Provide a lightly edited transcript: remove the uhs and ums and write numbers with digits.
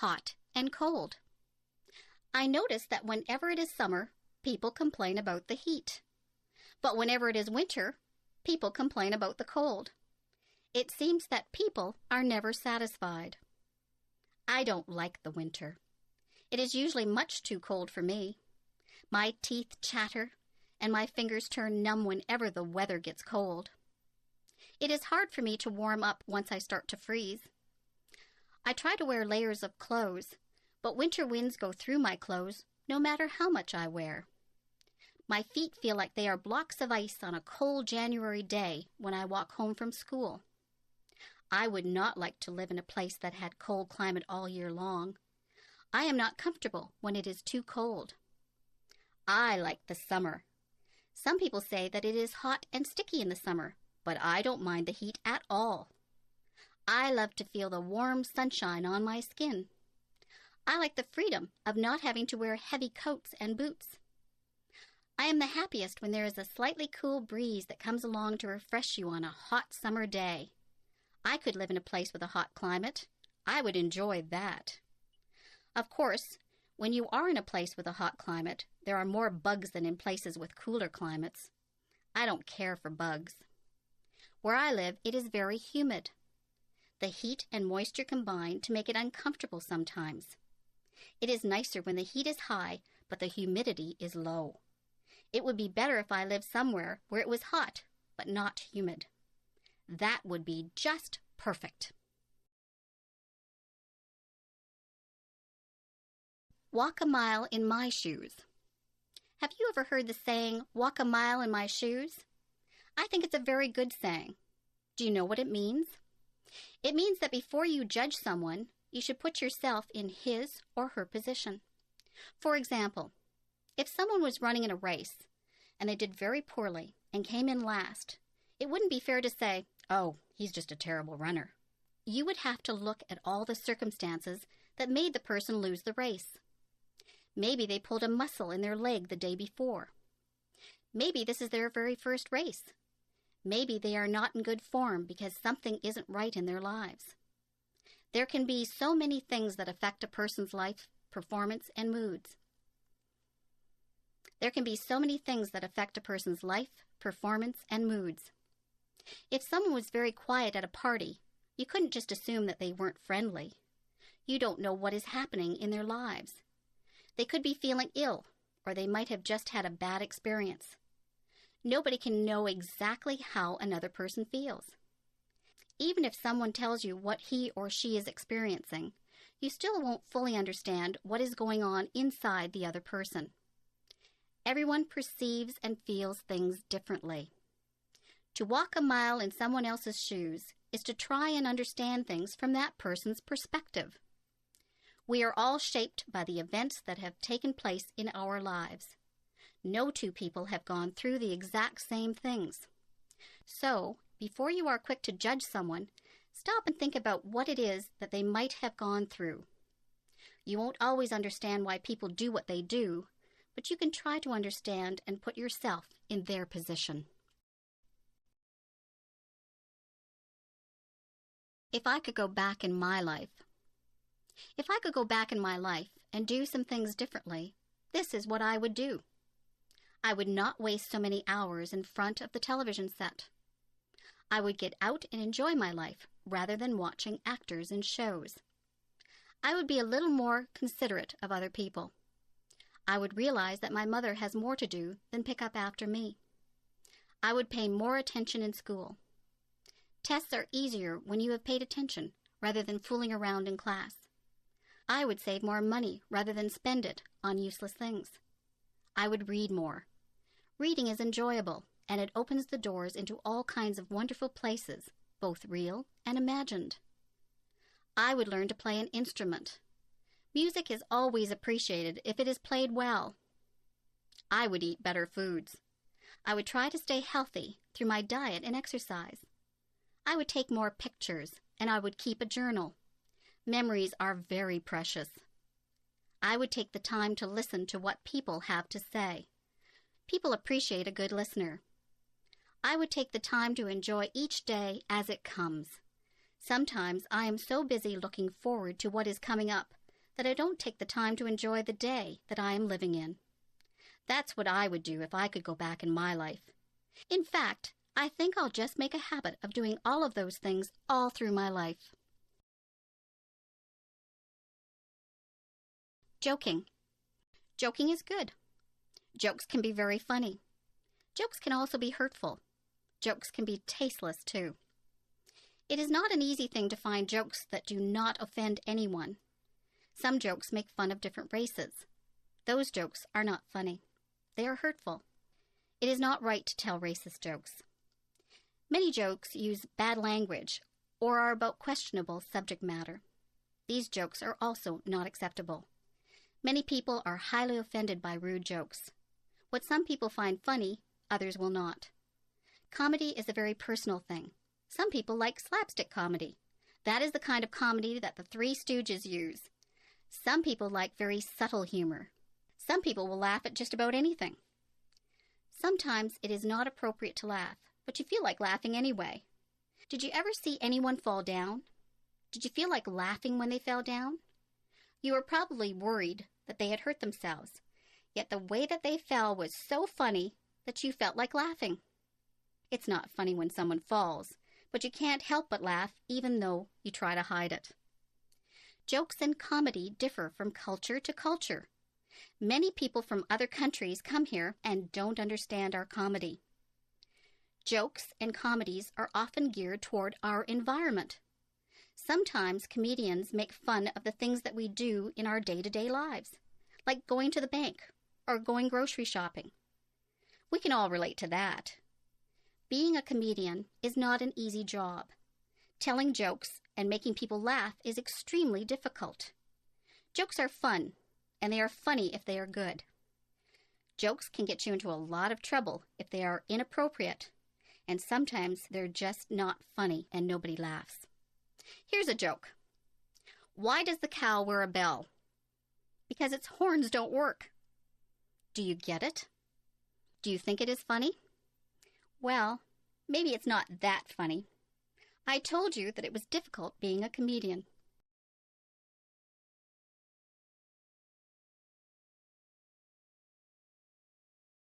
hot and cold. I notice that whenever it is summer, people complain about the heat. But whenever it is winter, people complain about the cold. It seems that people are never satisfied. I don't like the winter. It is usually much too cold for me. My teeth chatter, and my fingers turn numb whenever the weather gets cold. It is hard for me to warm up once I start to freeze. I try to wear layers of clothes, but winter winds go through my clothes no matter how much I wear. My feet feel like they are blocks of ice on a cold January day when I walk home from school. I would not like to live in a place that had cold climate all year long. I am not comfortable when it is too cold. I like the summer. Some people say that it is hot and sticky in the summer, but I don't mind the heat at all. I love to feel the warm sunshine on my skin. I like the freedom of not having to wear heavy coats and boots. I am the happiest when there is a slightly cool breeze that comes along to refresh you on a hot summer day. I could live in a place with a hot climate. I would enjoy that. Of course, when you are in a place with a hot climate, there are more bugs than in places with cooler climates. I don't care for bugs. Where I live, it is very humid. The heat and moisture combine to make it uncomfortable sometimes. It is nicer when the heat is high, but the humidity is low. It would be better if I lived somewhere where it was hot, but not humid. That would be just perfect. Walk a mile in my shoes. Have you ever heard the saying, walk a mile in my shoes? I think it's a very good saying. Do you know what it means? It means that before you judge someone, you should put yourself in his or her position. For example, if someone was running in a race and they did very poorly and came in last, it wouldn't be fair to say, oh, he's just a terrible runner. You would have to look at all the circumstances that made the person lose the race. Maybe they pulled a muscle in their leg the day before. Maybe this is their very first race. Maybe they are not in good form because something isn't right in their lives. There can be so many things that affect a person's life, performance, and moods. There can be so many things that affect a person's life, performance, and moods. If someone was very quiet at a party, you couldn't just assume that they weren't friendly. You don't know what is happening in their lives. They could be feeling ill, or they might have just had a bad experience. Nobody can know exactly how another person feels. Even if someone tells you what he or she is experiencing, you still won't fully understand what is going on inside the other person. Everyone perceives and feels things differently. To walk a mile in someone else's shoes is to try and understand things from that person's perspective. We are all shaped by the events that have taken place in our lives. No two people have gone through the exact same things. So, before you are quick to judge someone, stop and think about what it is that they might have gone through. You won't always understand why people do what they do, but you can try to understand and put yourself in their position. If I could go back in my life. If I could go back in my life and do some things differently, this is what I would do. I would not waste so many hours in front of the television set. I would get out and enjoy my life rather than watching actors in shows. I would be a little more considerate of other people. I would realize that my mother has more to do than pick up after me. I would pay more attention in school. Tests are easier when you have paid attention rather than fooling around in class. I would save more money rather than spend it on useless things. I would read more. Reading is enjoyable, and it opens the doors into all kinds of wonderful places, both real and imagined. I would learn to play an instrument. Music is always appreciated if it is played well. I would eat better foods. I would try to stay healthy through my diet and exercise. I would take more pictures, and I would keep a journal. Memories are very precious. I would take the time to listen to what people have to say. People appreciate a good listener. I would take the time to enjoy each day as it comes. Sometimes I am so busy looking forward to what is coming up that I don't take the time to enjoy the day that I am living in. That's what I would do if I could go back in my life. In fact, I think I'll just make a habit of doing all of those things all through my life. Joking. Joking is good. Jokes can be very funny. Jokes can also be hurtful. Jokes can be tasteless too. It is not an easy thing to find jokes that do not offend anyone. Some jokes make fun of different races. Those jokes are not funny. They are hurtful. It is not right to tell racist jokes. Many jokes use bad language or are about questionable subject matter. These jokes are also not acceptable. Many people are highly offended by rude jokes. What some people find funny, others will not. Comedy is a very personal thing. Some people like slapstick comedy. That is the kind of comedy that the Three Stooges use. Some people like very subtle humor. Some people will laugh at just about anything. Sometimes it is not appropriate to laugh, but you feel like laughing anyway. Did you ever see anyone fall down? Did you feel like laughing when they fell down? You were probably worried that they had hurt themselves, yet the way that they fell was so funny that you felt like laughing. It's not funny when someone falls, but you can't help but laugh even though you try to hide it. Jokes and comedy differ from culture to culture. Many people from other countries come here and don't understand our comedy. Jokes and comedies are often geared toward our environment. Sometimes comedians make fun of the things that we do in our day-to-day lives, like going to the bank or going grocery shopping. We can all relate to that. Being a comedian is not an easy job. Telling jokes and making people laugh is extremely difficult. Jokes are fun, and they are funny if they are good. Jokes can get you into a lot of trouble if they are inappropriate, and sometimes they're just not funny and nobody laughs. Here's a joke. Why does the cow wear a bell? Because its horns don't work. Do you get it? Do you think it is funny? Well, maybe it's not that funny. I told you that it was difficult being a comedian.